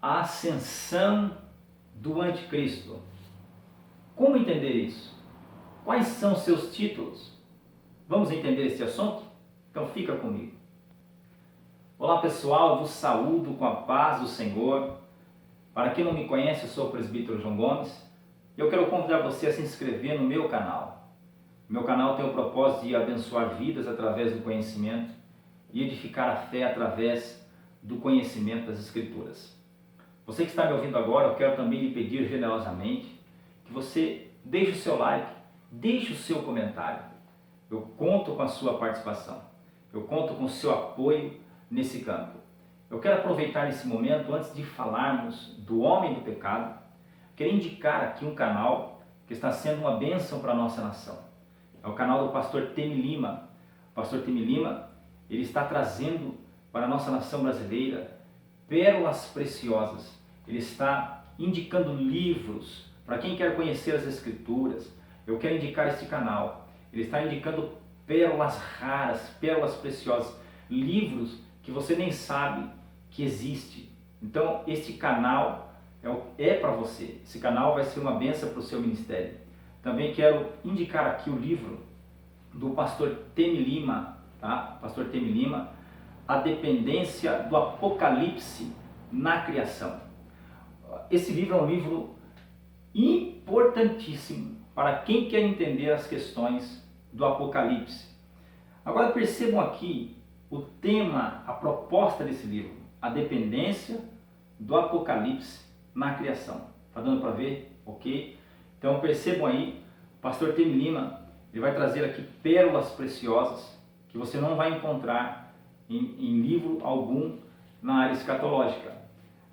a ascensão do anticristo. Como entender isso? Quais são seus títulos? Vamos entender esse assunto? Então fica comigo. Olá pessoal, vos saúdo com a paz do Senhor. Para quem não me conhece, eu sou o presbítero João Gomes e eu quero convidar você a se inscrever no meu canal. O meu canal tem o propósito de abençoar vidas através do conhecimento e edificar a fé através do conhecimento das Escrituras. Você que está me ouvindo agora, eu quero também lhe pedir generosamente que você deixe o seu like, deixe o seu comentário. Eu conto com a sua participação, eu conto com o seu apoio nesse campo. Eu quero aproveitar esse momento, antes de falarmos do homem do pecado, quero indicar aqui um canal que está sendo uma bênção para a nossa nação. É o canal do pastor Temi Lima. O pastor Temi Lima, ele está trazendo para a nossa nação brasileira pérolas preciosas. Ele está indicando livros para quem quer conhecer as Escrituras. Eu quero indicar este canal. Ele está indicando pérolas raras, pérolas preciosas, livros que você nem sabe que existe. Então, este canal é para você. Esse canal vai ser uma bênção para o seu ministério. Também quero indicar aqui o livro do pastor Temi Lima, tá? Pastor Temi Lima, A Dependência do Apocalipse na Criação. Esse livro é um livro importantíssimo para quem quer entender as questões do Apocalipse. Agora percebam aqui o tema, a proposta desse livro, a dependência do Apocalipse na criação. Está dando para ver? Ok? Então percebam aí, o pastor Temi Lima, ele vai trazer aqui pérolas preciosas que você não vai encontrar em livro algum na área escatológica.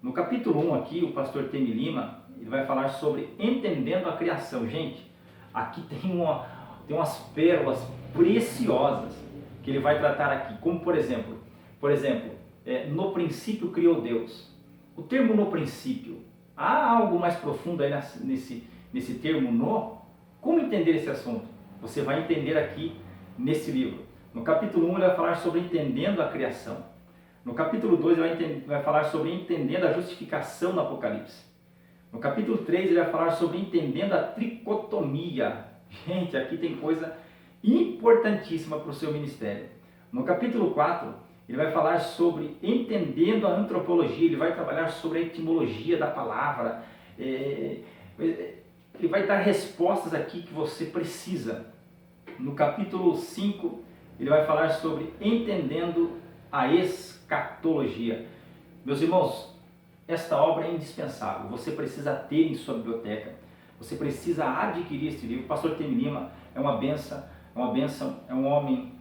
No capítulo 1 aqui, o pastor Temi Lima, ele vai falar sobre entendendo a criação. Gente, aqui tem umas pérolas preciosas que ele vai tratar aqui, como por exemplo, no princípio criou Deus. O termo no princípio, há algo mais profundo aí nesse termo no? Como entender esse assunto? Você vai entender aqui nesse livro. No capítulo 1 ele vai falar sobre entendendo a criação. No capítulo 2 ele vai falar sobre entendendo a justificação no Apocalipse. No capítulo 3 ele vai falar sobre entendendo a tricotomia. Gente, aqui tem coisa importantíssima para o seu ministério. No capítulo 4 ele vai falar sobre entendendo a antropologia. Ele vai trabalhar sobre a etimologia da palavra. Ele vai dar respostas aqui que você precisa. No capítulo 5 ele vai falar sobre entendendo a escatologia. Meus irmãos, esta obra é indispensável. Você precisa ter em sua biblioteca. Você precisa adquirir este livro. O pastor Temi Lima é uma bênção, é um homem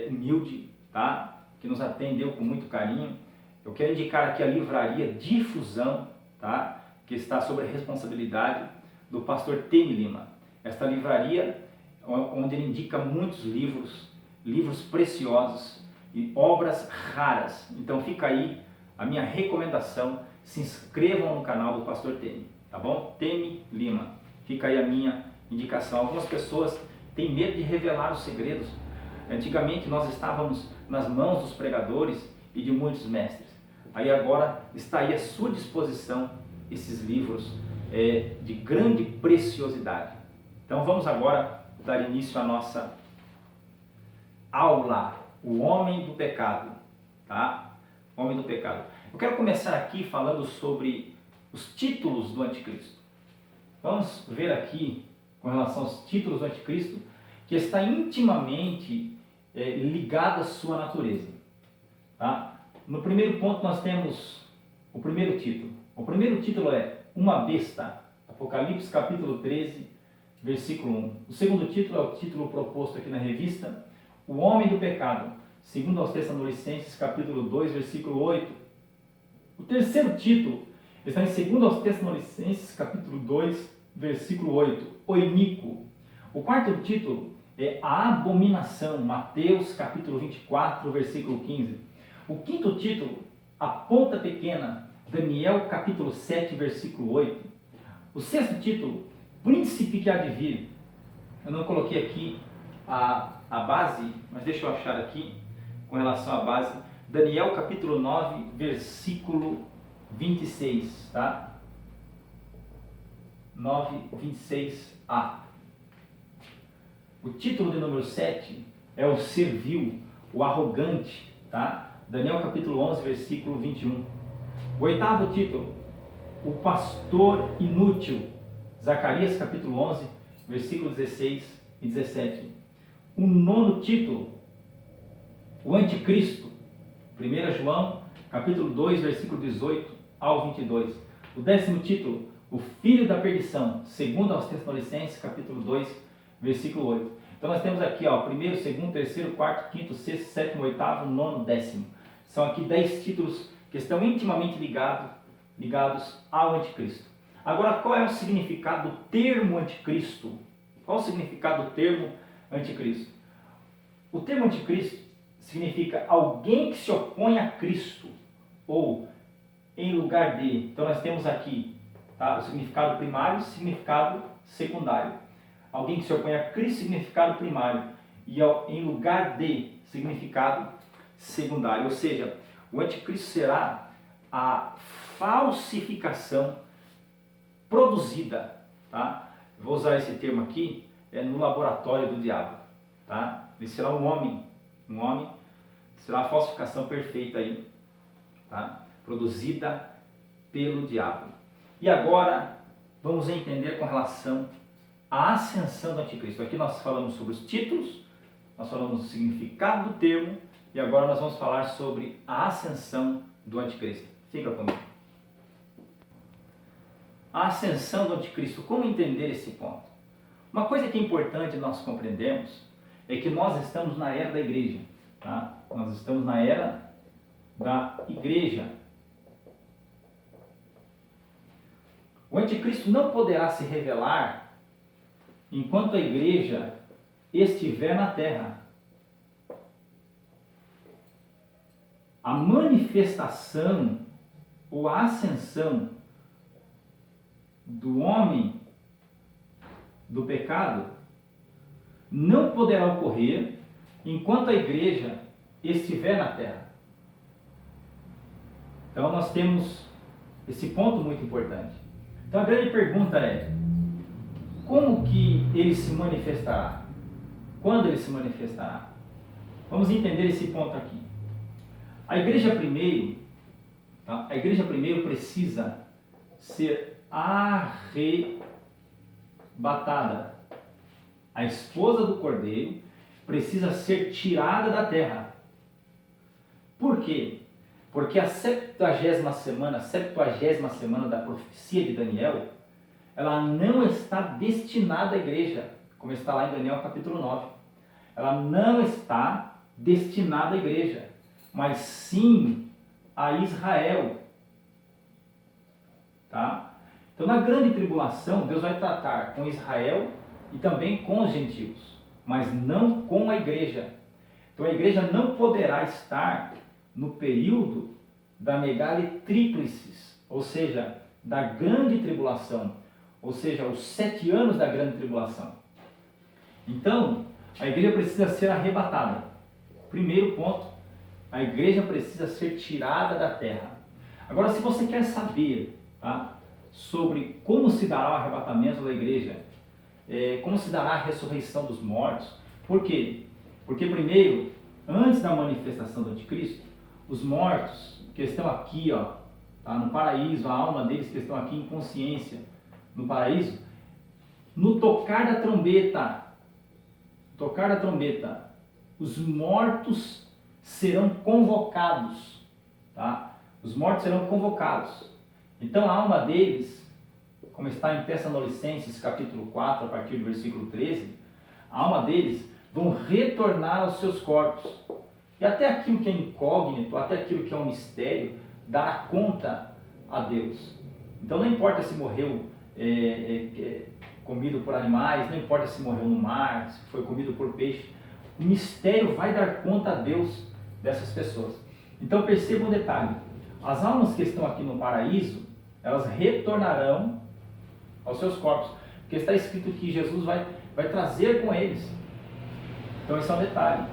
humilde, tá? Que nos atendeu com muito carinho. Eu quero indicar aqui a livraria Difusão, tá? Que está sob a responsabilidade do pastor Temi Lima. Esta livraria, onde ele indica muitos livros preciosos e obras raras. Então fica aí a minha recomendação, se inscrevam no canal do pastor Temi, tá bom? Temi Lima, fica aí a minha indicação. Algumas pessoas têm medo de revelar os segredos. Antigamente nós estávamos nas mãos dos pregadores e de muitos mestres. Aí agora está aí à sua disposição esses livros de grande preciosidade. Então vamos agora dar início à nossa aula, o homem do pecado, tá? Homem do pecado. Eu quero começar aqui falando sobre os títulos do anticristo. Vamos ver aqui, com relação aos títulos do anticristo, que está intimamente ligado à sua natureza, tá? No primeiro ponto nós temos o primeiro título. O primeiro título é uma besta, Apocalipse capítulo 13, versículo 1. O segundo título é o título proposto aqui na revista, o homem do pecado, segundo aos Tessalonicenses, capítulo 2, versículo 8. O terceiro título está em segundo aos Tessalonicenses, capítulo 2, versículo 8, o iníquo. O quarto título é a abominação, Mateus, capítulo 24, versículo 15. O quinto título, a ponta pequena, Daniel, capítulo 7, versículo 8. O sexto título, príncipe que há de vir. Eu não coloquei aqui a base, mas deixa eu achar aqui com relação à base. Daniel capítulo 9, versículo 26, tá? 9:26a. O título de número 7 é o servil, o arrogante, tá? Daniel capítulo 11, versículo 21. O oitavo título, o pastor inútil, Zacarias capítulo 11, versículo 16 e 17. O nono título, o anticristo, 1 João capítulo 2, versículo 18 ao 22. O 10º título, o filho da perdição, segundo aos Tessalonicenses capítulo 2, versículo 8. Então nós temos aqui, ó, 1º, 2º, 3º, 4º, 5º, 6º, 7º, 8º, 9º, 10º. São aqui 10 títulos que estão intimamente ligados ao anticristo. Agora, qual é o significado do termo anticristo? Qual o significado do termo anticristo? O termo anticristo significa alguém que se opõe a Cristo, ou em lugar de. Então nós temos aqui, tá, o significado primário e o significado secundário. Alguém que se opõe a Cristo, significado primário, e em lugar de, significado secundário. Ou seja, o anticristo será a falsificação produzida, tá? Vou usar esse termo aqui, no laboratório do diabo, tá? Ele será um homem, será a falsificação perfeita aí, tá? Produzida pelo diabo. E agora vamos entender com relação à ascensão do anticristo. Aqui nós falamos sobre os títulos, nós falamos do significado do termo, e agora nós vamos falar sobre a ascensão do anticristo. Fica comigo. A ascensão do anticristo, como entender esse ponto? Uma coisa que é importante nós compreendermos é que nós estamos na era da igreja, tá? Nós estamos na era da igreja. O anticristo não poderá se revelar enquanto a igreja estiver na terra. A manifestação ou a ascensão do homem do pecado não poderá ocorrer enquanto a igreja estiver na terra. Então nós temos esse ponto muito importante. Então a grande pergunta é: como que ele se manifestará? Quando ele se manifestará? Vamos entender esse ponto aqui. A igreja primeiro precisa ser arrebatada. A esposa do Cordeiro precisa ser tirada da terra. Por quê? Porque a 70ª semana da profecia de Daniel, ela não está destinada à igreja, como está lá em Daniel capítulo 9. Ela não está destinada à igreja, mas sim a Israel. Tá? Então, na grande tribulação, Deus vai tratar com Israel e também com os gentios, mas não com a igreja. Então, a igreja não poderá estar no período da megale tríplices, ou seja, da grande tribulação, ou seja, os 7 anos da grande tribulação. Então, a igreja precisa ser arrebatada. Primeiro ponto, a igreja precisa ser tirada da terra. Agora, se você quer saber, tá, sobre como se dará o arrebatamento da igreja, como se dará a ressurreição dos mortos, por quê? Porque primeiro, antes da manifestação do anticristo, os mortos que estão aqui, ó, tá, no paraíso, a alma deles que estão aqui em consciência no paraíso, no tocar da trombeta, os mortos serão convocados, tá? Os mortos serão convocados. Então a alma deles, como está em Tessalonicenses capítulo 4, a partir do versículo 13, a alma deles vão retornar aos seus corpos. E até aquilo que é incógnito, até aquilo que é um mistério, dará conta a Deus. Então não importa se morreu comido por animais, não importa se morreu no mar, se foi comido por peixe, o mistério vai dar conta a Deus dessas pessoas. Então perceba um detalhe: as almas que estão aqui no paraíso, elas retornarão aos seus corpos, porque está escrito que Jesus vai trazer com eles. Então esse é um detalhe.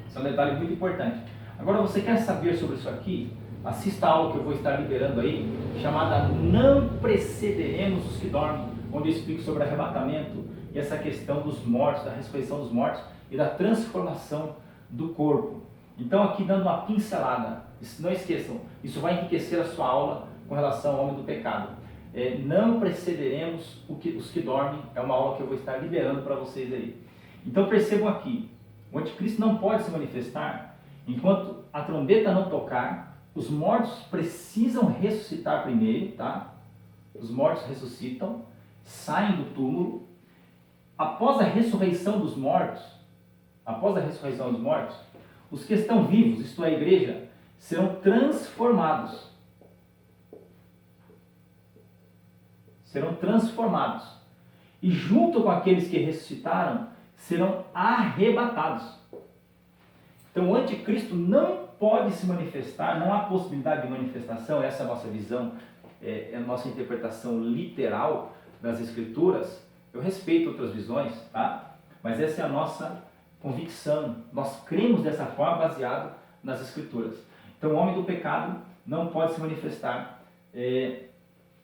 Esse é um detalhe muito importante. Agora, você quer saber sobre isso aqui? assista a aula que eu vou estar liberando aí, chamada Não Precederemos os que Dormem, onde eu explico sobre arrebatamento e essa questão dos mortos, da ressurreição dos mortos e da transformação do corpo. Então aqui dando uma pincelada, não esqueçam, isso vai enriquecer a sua aula com relação ao homem do pecado. Não precederemos os que dormem, é uma aula que eu vou estar liberando para vocês aí. Então percebam aqui, o anticristo não pode se manifestar enquanto a trombeta não tocar. Os mortos precisam ressuscitar primeiro, tá? Os mortos ressuscitam, saem do túmulo. Após a ressurreição dos mortos, os que estão vivos, isto é, a igreja, serão transformados. E junto com aqueles que ressuscitaram, serão arrebatados. Então o anticristo não pode se manifestar, não há possibilidade de manifestação, essa é a nossa visão, é a nossa interpretação literal das Escrituras. Eu respeito outras visões, tá? Mas essa é a nossa convicção, nós cremos dessa forma baseado nas Escrituras. Então o homem do pecado não pode se manifestar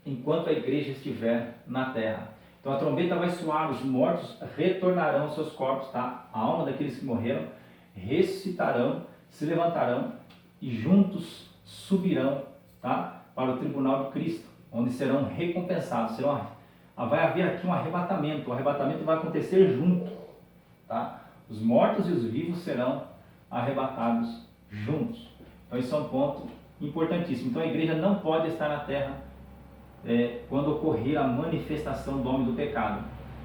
enquanto a igreja estiver na terra. Então a trombeta vai soar, os mortos retornarão aos seus corpos, tá? A alma daqueles que morreram ressuscitarão, se levantarão e juntos subirão, tá? Para o tribunal de Cristo, onde serão recompensados. Vai haver aqui um arrebatamento, o arrebatamento vai acontecer junto, tá? Os mortos e os vivos serão arrebatados juntos. Então isso é um ponto importantíssimo. Então a igreja não pode estar na terra quando ocorrer a manifestação do homem do pecado.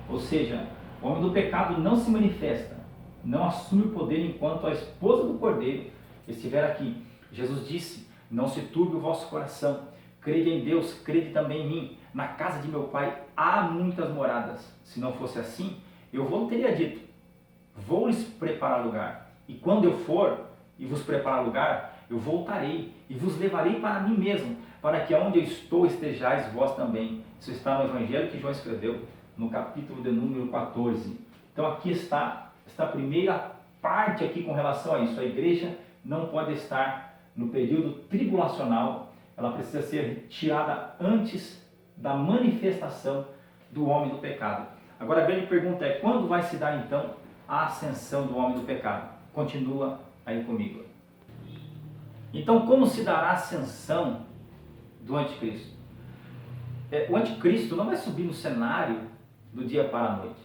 Ou seja, o homem do pecado não se manifesta, não assume o poder enquanto a esposa do Cordeiro estiver aqui. Jesus disse: não se turbe o vosso coração, crede em Deus, crede também em mim. Na casa de meu Pai há muitas moradas. Se não fosse assim, eu não teria dito: vou lhes preparar lugar. E quando eu for e vos preparar lugar, eu voltarei e vos levarei para mim mesmo, para que aonde eu estou estejais vós também. Isso está no Evangelho que João escreveu, no capítulo de número 14. Então aqui está esta primeira parte aqui com relação a isso. A igreja não pode estar no período tribulacional, ela precisa ser tirada antes da manifestação do homem do pecado. Agora a grande pergunta é: quando vai se dar então a ascensão do homem do pecado? Continua aí comigo. Então, como se dará a ascensão do anticristo? O anticristo não vai subir no cenário do dia para a noite.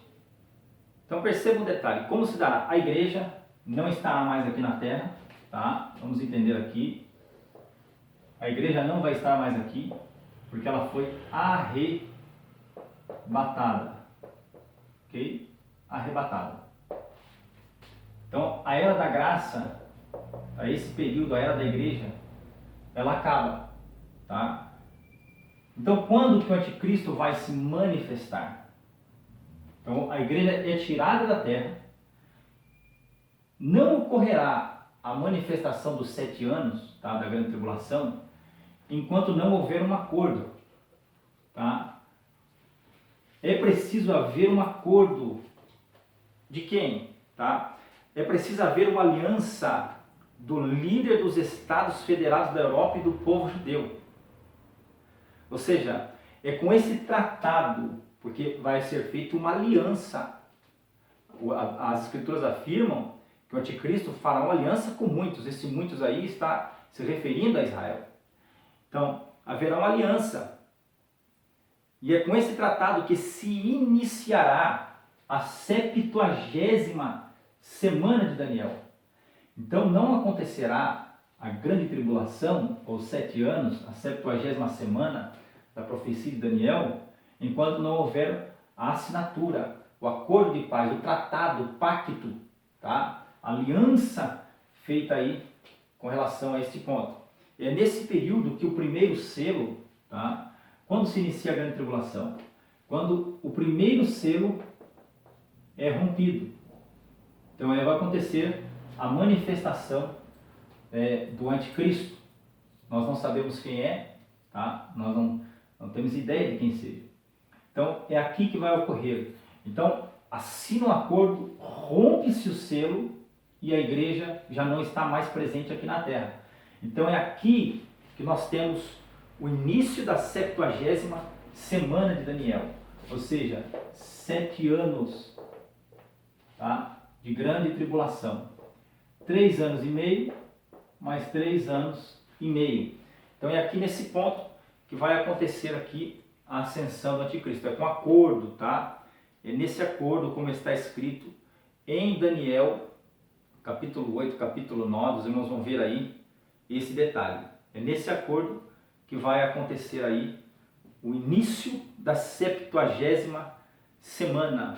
Então perceba um detalhe: como se dará? A igreja não estará mais aqui na terra, tá? Vamos entender aqui. A igreja não vai estar mais aqui, porque ela foi arrebatada. Ok? Arrebatada. Então a era da graça, a esse período, a era da igreja, ela acaba, tá? Então quando que o anticristo vai se manifestar? Então a igreja é tirada da terra, não ocorrerá a manifestação dos 7 anos, tá, da grande tribulação, enquanto não houver um acordo, tá? É preciso haver um acordo de quem, tá? É preciso haver uma aliança do líder dos Estados Federados da Europa e do povo judeu. Ou seja, é com esse tratado, porque vai ser feita uma aliança. As Escrituras afirmam que o anticristo fará uma aliança com muitos. Esse muitos aí está se referindo a Israel. Então, haverá uma aliança. E é com esse tratado que se iniciará a 70ª semana de Daniel. Então não acontecerá a grande tribulação, ou 7 anos, a 70ª semana da profecia de Daniel, enquanto não houver a assinatura, o acordo de paz, o tratado, o pacto, tá? A aliança feita aí com relação a este ponto. É nesse período que o primeiro selo, tá? Quando se inicia a grande tribulação? Quando o primeiro selo é rompido. Então aí vai acontecer a manifestação do anticristo. Nós não sabemos quem é, tá? Nós não temos ideia de quem seja. Então é aqui que vai ocorrer. Então assina um acordo, rompe-se o selo e a igreja já não está mais presente aqui na terra. Então é aqui que nós temos o início da 70ª semana de Daniel, ou seja, 7 anos, tá, de grande tribulação. 3 anos e meio, mais 3 anos e meio. Então é aqui nesse ponto que vai acontecer aqui a ascensão do anticristo. É com acordo, tá? É nesse acordo, como está escrito em Daniel, capítulo 8, capítulo 9, os irmãos vão ver aí esse detalhe. É nesse acordo que vai acontecer aí o início da 70ª semana.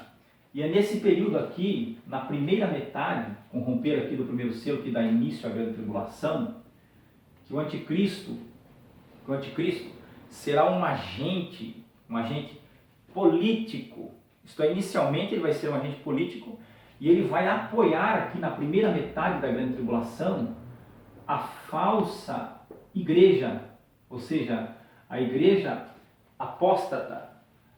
E é nesse período aqui, na primeira metade, com o romper aqui do primeiro selo, que dá início à grande tribulação, que o anticristo será um agente político. Isto é, inicialmente ele vai ser um agente político e ele vai apoiar aqui na primeira metade da grande tribulação a falsa igreja, ou seja, a igreja apóstata,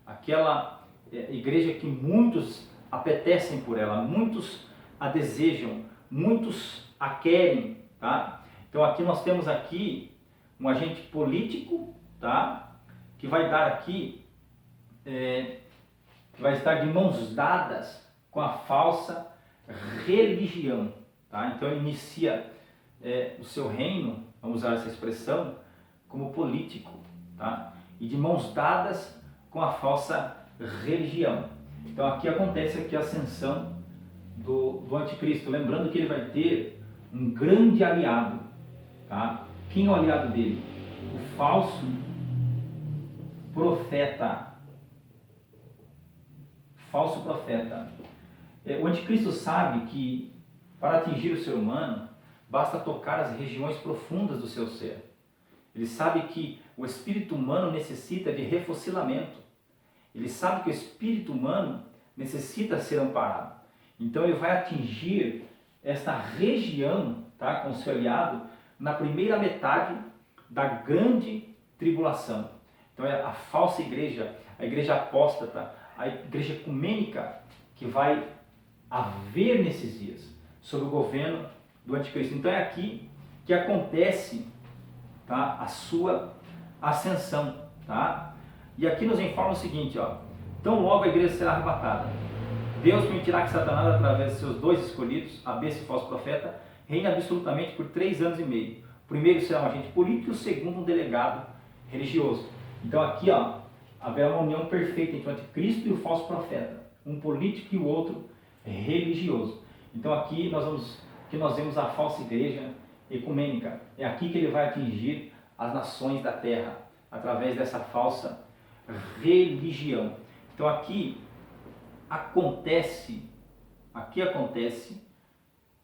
aquela igreja que muitos apetecem por ela, muitos a desejam, muitos a querem, tá? Então aqui nós temos aqui um agente político, tá? Que vai dar aqui, vai estar de mãos dadas com a falsa religião, tá? Então ele inicia o seu reino, vamos usar essa expressão, como político, tá? E de mãos dadas com a falsa religião. Então aqui acontece aqui a ascensão do anticristo, lembrando que ele vai ter um grande aliado, tá? Quem é o aliado dele? O falso profeta. Falso profeta. O anticristo sabe que para atingir o ser humano basta tocar as regiões profundas do seu ser. Ele sabe que o espírito humano necessita de refocilamento. Ele sabe que o espírito humano necessita ser amparado. Então ele vai atingir esta região, tá, com o seu aliado na primeira metade da grande tribulação. Então é a falsa igreja, a igreja apóstata, a igreja ecumênica que vai haver nesses dias sob o governo do anticristo. Então é aqui que acontece, tá, a sua ascensão, tá? E aqui nos informa o seguinte, ó: tão logo a igreja será arrebatada, Deus permitirá que Satanás, através de seus 2 escolhidos, a besta e o falso profeta, reine absolutamente por 3 anos e meio. O primeiro será um agente político e o segundo um delegado religioso. Então aqui, ó, haverá uma união perfeita entre o anticristo e o falso profeta, um político e o outro religioso. Então aqui nós vemos a falsa igreja ecumênica. É aqui que ele vai atingir as nações da terra, através dessa falsa religião. Então aqui acontece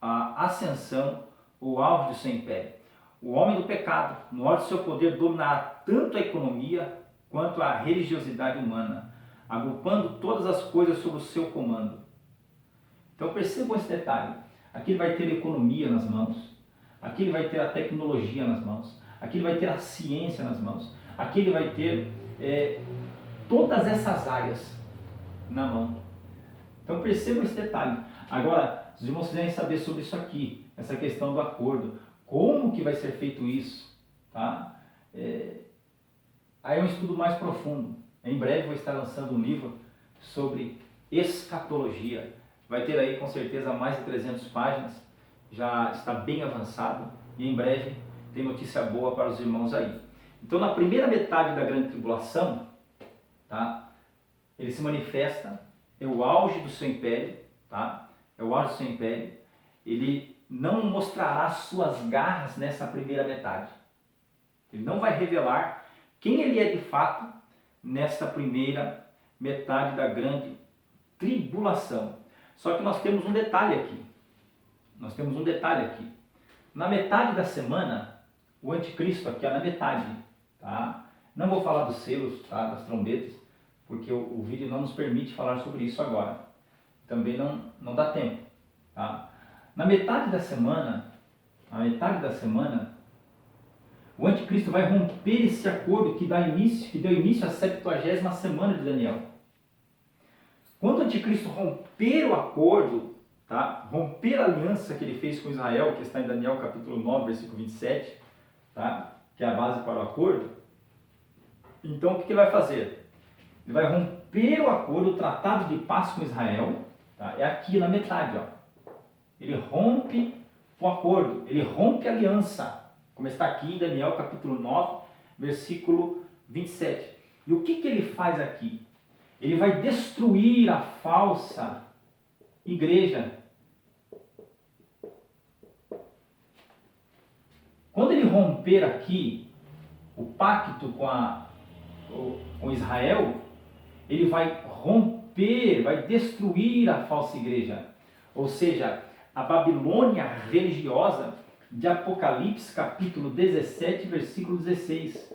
a ascensão, o auge do seu império. O homem do pecado, no auge do seu poder, dominará tanto a economia quanto a religiosidade humana, agrupando todas as coisas sob o seu comando. Então percebam esse detalhe. Aqui ele vai ter a economia nas mãos, aqui ele vai ter a tecnologia nas mãos, aqui ele vai ter a ciência nas mãos, aqui ele vai ter todas essas áreas na mão. Então percebam esse detalhe. Agora, se os irmãos quiserem saber sobre isso aqui, essa questão do acordo, como que vai ser feito isso, tá? Aí é um estudo mais profundo. Em breve vou estar lançando um livro sobre escatologia. Vai ter aí com certeza mais de 300 páginas, já está bem avançado e em breve tem notícia boa para os irmãos aí. Então na primeira metade da grande tribulação, tá? Ele se manifesta, é o auge do seu império, tá? É o auge do seu império. Ele não mostrará suas garras nessa primeira metade. Ele não vai revelar quem ele é de fato nessa primeira metade da grande tribulação. Só que nós temos um detalhe aqui. Na metade da semana, o anticristo aqui, na metade, tá? Não vou falar dos selos, tá? Das trombetas, porque o vídeo não nos permite falar sobre isso agora. Também não dá tempo, tá? Na metade da semana, o anticristo vai romper esse acordo que deu início à 70ª semana de Daniel. Quando o anticristo romper o acordo, tá? Romper a aliança que ele fez com Israel, que está em Daniel capítulo 9, versículo 27, tá? que é a base para o acordo, então o que ele vai fazer? Ele vai romper o acordo, o tratado de paz com Israel, tá? É aqui na metade, ó. Ele rompe o acordo, ele rompe a aliança, como está aqui em Daniel capítulo 9, versículo 27. E o que ele faz aqui? Ele vai destruir a falsa igreja. Quando ele romper aqui o pacto com Israel, ele vai romper, vai destruir a falsa igreja. Ou seja, a Babilônia religiosa de Apocalipse capítulo 17, versículo 16.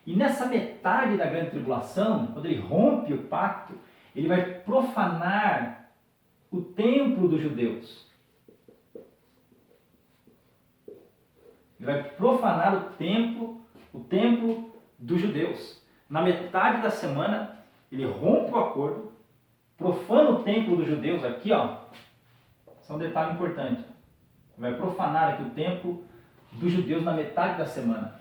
E nessa metade da grande tribulação, quando ele rompe o pacto, ele vai profanar o templo dos judeus. Ele vai profanar o templo dos judeus. Na metade da semana, ele rompe o acordo, profana o templo dos judeus. Aqui, ó, isso é um detalhe importante. Ele vai profanar aqui o templo dos judeus na metade da semana.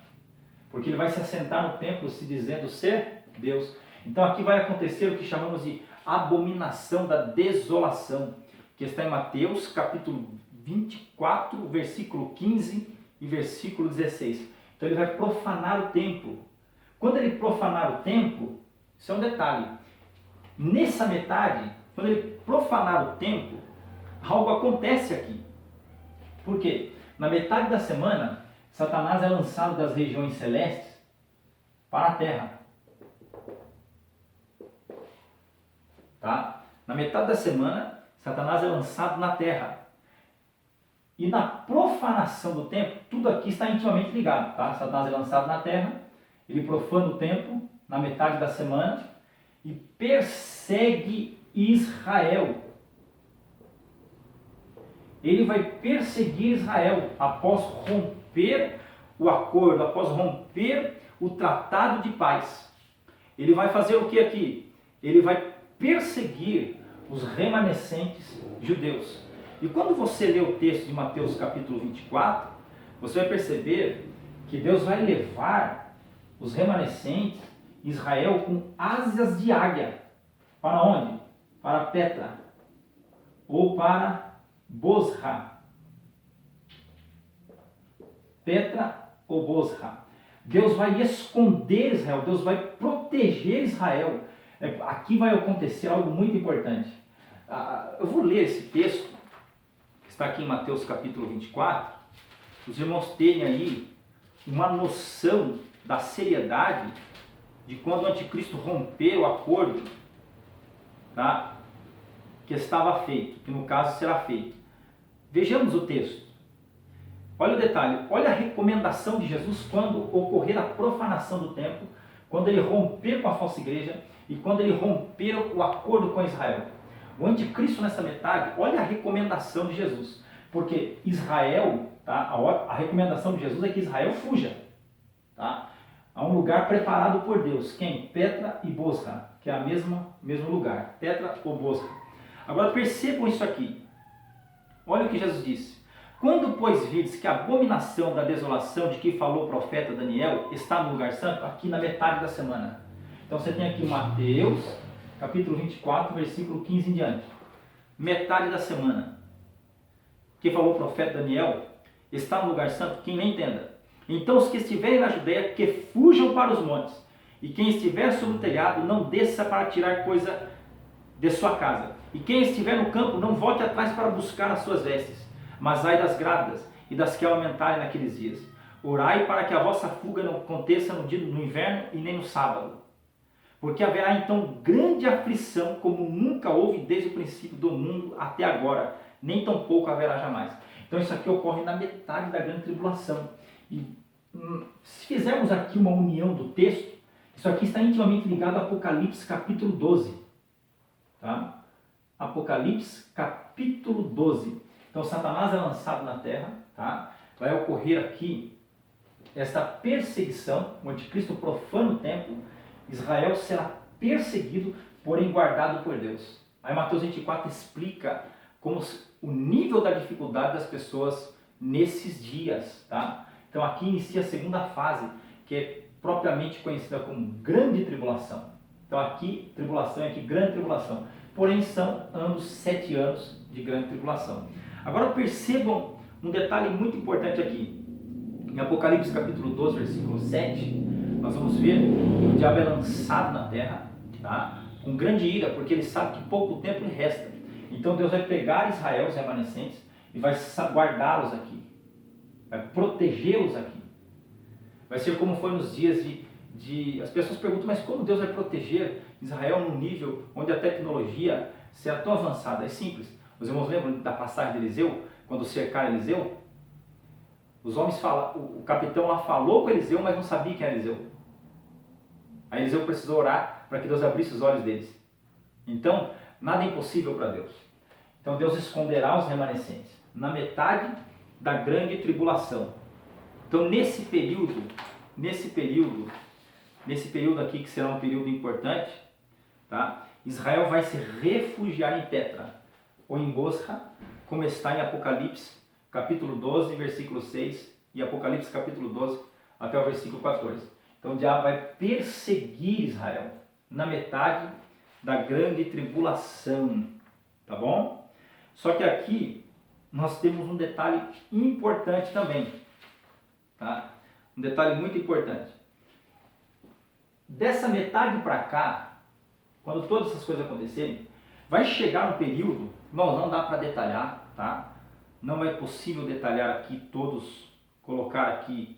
Porque ele vai se assentar no templo se dizendo ser Deus. Então aqui vai acontecer o que chamamos de abominação da desolação, que está em Mateus capítulo 24, versículo 15 e versículo 16. Então ele vai profanar o templo. Quando ele profanar o templo, isso é um detalhe. Nessa metade, quando ele profanar o templo, algo acontece aqui. Por quê? Na metade da semana, Satanás é lançado das regiões celestes para a terra. Tá? Na metade da semana, Satanás é lançado na terra. E na profanação do templo, tudo aqui está intimamente ligado. Tá? Satanás é lançado na terra, ele profana o templo na metade da semana e persegue Israel. Ele vai perseguir Israel após romper o acordo, após romper o tratado de paz. Ele vai fazer o que aqui? Ele vai perseguir os remanescentes judeus. E quando você lê o texto de Mateus capítulo 24, você vai perceber que Deus vai levar os remanescentes de Israel com asas de águia. Para onde? Para Petra ou para Bosra. Petra ou Bosra. Deus vai esconder Israel, Deus vai proteger Israel. Aqui vai acontecer algo muito importante. Eu vou ler esse texto, que está aqui em Mateus capítulo 24, para os irmãos terem aí uma noção da seriedade de quando o anticristo romper o acordo, tá, que estava feito, que no caso será feito. Vejamos o texto. Olha o detalhe, olha a recomendação de Jesus quando ocorrer a profanação do templo, quando ele romper com a falsa igreja e quando ele romper o acordo com Israel. O anticristo nessa metade, olha a recomendação de Jesus. Porque Israel, tá, a recomendação de Jesus é que Israel fuja. Tá? A um lugar preparado por Deus. Quem? Petra e Bosra, que é o mesmo lugar. Petra ou Bosra. Agora percebam isso aqui. Olha o que Jesus disse. Quando, pois, vides que a abominação da desolação de que falou o profeta Daniel está no lugar santo, aqui na metade da semana. Então você tem aqui Mateus, capítulo 24, versículo 15 em diante. Metade da semana. Que falou o profeta Daniel está no lugar santo, quem nem entenda. Então os que estiverem na Judeia, que fujam para os montes. E quem estiver sobre o telhado, não desça para tirar coisa de sua casa. E quem estiver no campo, não volte atrás para buscar as suas vestes. Mas ai das grávidas e das que aumentarem naqueles dias. Orai para que a vossa fuga não aconteça no inverno e nem no sábado. Porque haverá então grande aflição, como nunca houve desde o princípio do mundo até agora, nem tampouco haverá jamais. Então isso aqui ocorre na metade da grande tribulação. E se fizermos aqui uma união do texto, isso aqui está intimamente ligado a Apocalipse capítulo 12. Tá? Apocalipse capítulo 12. Então Satanás é lançado na terra, tá? Vai ocorrer aqui esta perseguição, o anticristo profana o templo, Israel será perseguido, porém guardado por Deus. Aí Mateus 24 explica como o nível da dificuldade das pessoas nesses dias, tá? Então aqui inicia a segunda fase, que é propriamente conhecida como grande tribulação. Então aqui, tribulação, aqui grande tribulação. Porém são ambos 7 anos de grande tribulação. Agora percebam um detalhe muito importante aqui. Em Apocalipse capítulo 12, versículo 7, nós vamos ver que o diabo é lançado na terra, tá? Com grande ira, porque ele sabe que pouco tempo lhe resta. Então Deus vai pegar Israel, os remanescentes, e vai guardá-los aqui, vai protegê-los aqui. Vai ser como foi nos dias As pessoas perguntam, mas como Deus vai proteger Israel num nível onde a tecnologia será tão avançada? É simples. Os irmãos lembram da passagem de Eliseu, quando cercaram Eliseu? Os homens falam, o capitão lá falou com Eliseu, mas não sabia quem era Eliseu. Aí Eliseu precisou orar para que Deus abrisse os olhos deles. Então, nada é impossível para Deus. Então Deus esconderá os remanescentes na metade da grande tribulação. Então nesse período aqui, que será um período importante, tá? Israel vai se refugiar em Petra, ou em Bosra, como está em Apocalipse, capítulo 12, versículo 6, e Apocalipse, capítulo 12, até o versículo 14. Então o diabo vai perseguir Israel na metade da grande tribulação, tá bom? Só que aqui nós temos um detalhe importante também, tá? Um detalhe muito importante. Dessa metade para cá, quando todas essas coisas acontecerem, vai chegar um período, irmãos, não dá para detalhar, tá? Não é possível detalhar aqui todos, colocar aqui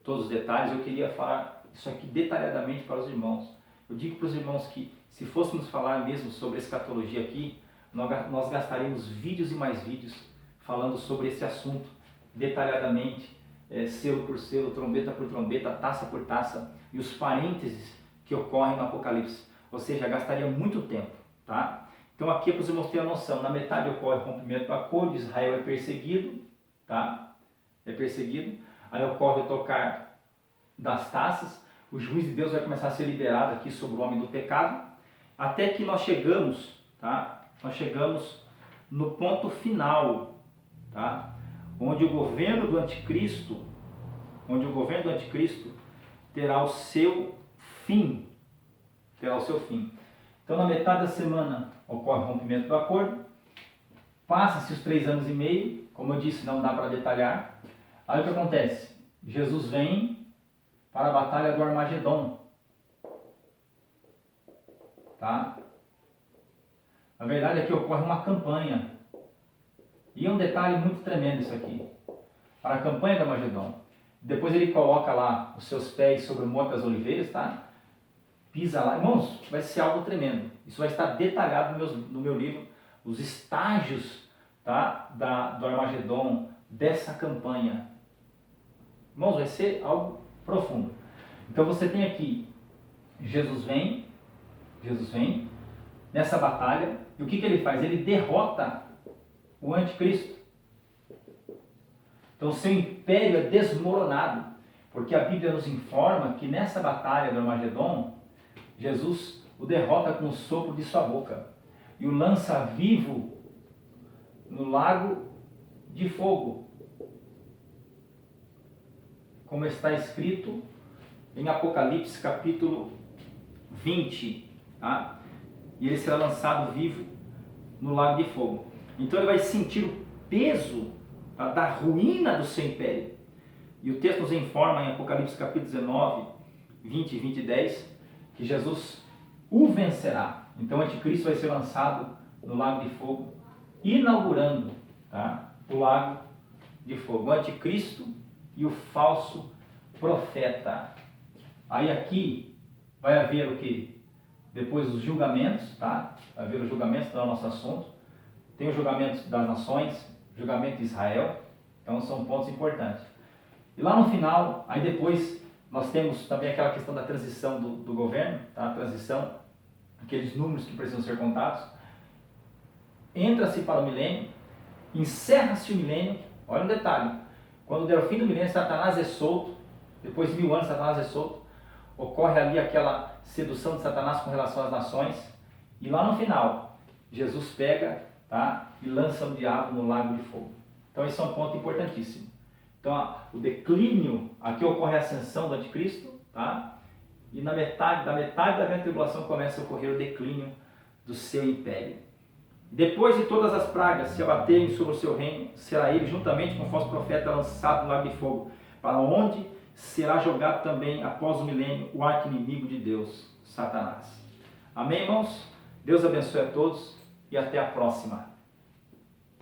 todos os detalhes. Eu queria falar isso aqui detalhadamente para os irmãos. Eu digo para os irmãos que se fôssemos falar mesmo sobre escatologia aqui, nós gastaríamos vídeos e mais vídeos falando sobre esse assunto detalhadamente, selo por selo, trombeta por trombeta, taça por taça, e os parênteses que ocorrem no Apocalipse. Ou seja, gastaria muito tempo, tá? Então aqui é para os irmãos terem a noção, na metade ocorre o rompimento do acordo, Israel é perseguido, tá? É perseguido, aí ocorre o tocar das taças, o juiz de Deus vai começar a ser liberado aqui sobre o homem do pecado, até que nós chegamos, tá? Nós chegamos no ponto final, tá? Onde o governo do anticristo terá o seu fim. Então na metade da semana ocorre o rompimento do acordo, passa-se os 3 anos e meio, como eu disse, não dá para detalhar. Aí o que acontece? Jesus vem para a batalha do Armagedon, tá? A verdade é que ocorre uma campanha, e é um detalhe muito tremendo isso aqui, para a campanha do Armagedon. Depois ele coloca lá os seus pés sobre o Monte das Oliveiras, tá? Pisa lá. Irmãos, vai ser algo tremendo. Isso vai estar detalhado no meu livro, os estágios, tá? Do Armagedon, dessa campanha. Irmãos, vai ser algo profundo. Então você tem aqui, Jesus vem nessa batalha, e o que ele faz? Ele derrota o anticristo. Então o seu império é desmoronado, porque a Bíblia nos informa que nessa batalha do Armagedon, Jesus o derrota com o sopro de sua boca e o lança vivo no lago de fogo, como está escrito em Apocalipse capítulo 20, tá? E ele será lançado vivo no lago de fogo. Então ele vai sentir o peso, tá, da ruína do seu império. E o texto nos informa em Apocalipse capítulo 19, 20 e 20 e 10, que Jesus o vencerá. Então o anticristo vai ser lançado no lago de fogo, inaugurando, tá, o lago de fogo. O anticristo e o falso profeta. Aí aqui vai haver o que? Depois os julgamentos, tá? Vai haver os julgamentos, não é o nosso assunto. Tem os julgamentos das nações, julgamento de Israel. Então são pontos importantes. E lá no final, aí depois nós temos também aquela questão da transição do governo, tá? A transição, aqueles números que precisam ser contados. Entra-se para o milênio, encerra-se o milênio. Olha um detalhe, quando der o fim do milênio, Satanás é solto. Depois de 1000 anos, Satanás é solto. Ocorre ali aquela sedução de Satanás com relação às nações. E lá no final, Jesus pega, tá, e lança o diabo no lago de fogo. Então esse é um ponto importantíssimo. Então, o declínio, aqui ocorre a ascensão do anticristo, tá? E da metade da grande tribulação começa a ocorrer o declínio do seu império. Depois de todas as pragas se abaterem sobre o seu reino, será ele, juntamente com o falso profeta, lançado no lago de fogo, para onde será jogado também, após o milênio, o arqui-inimigo de Deus, Satanás. Amém, irmãos? Deus abençoe a todos e até a próxima.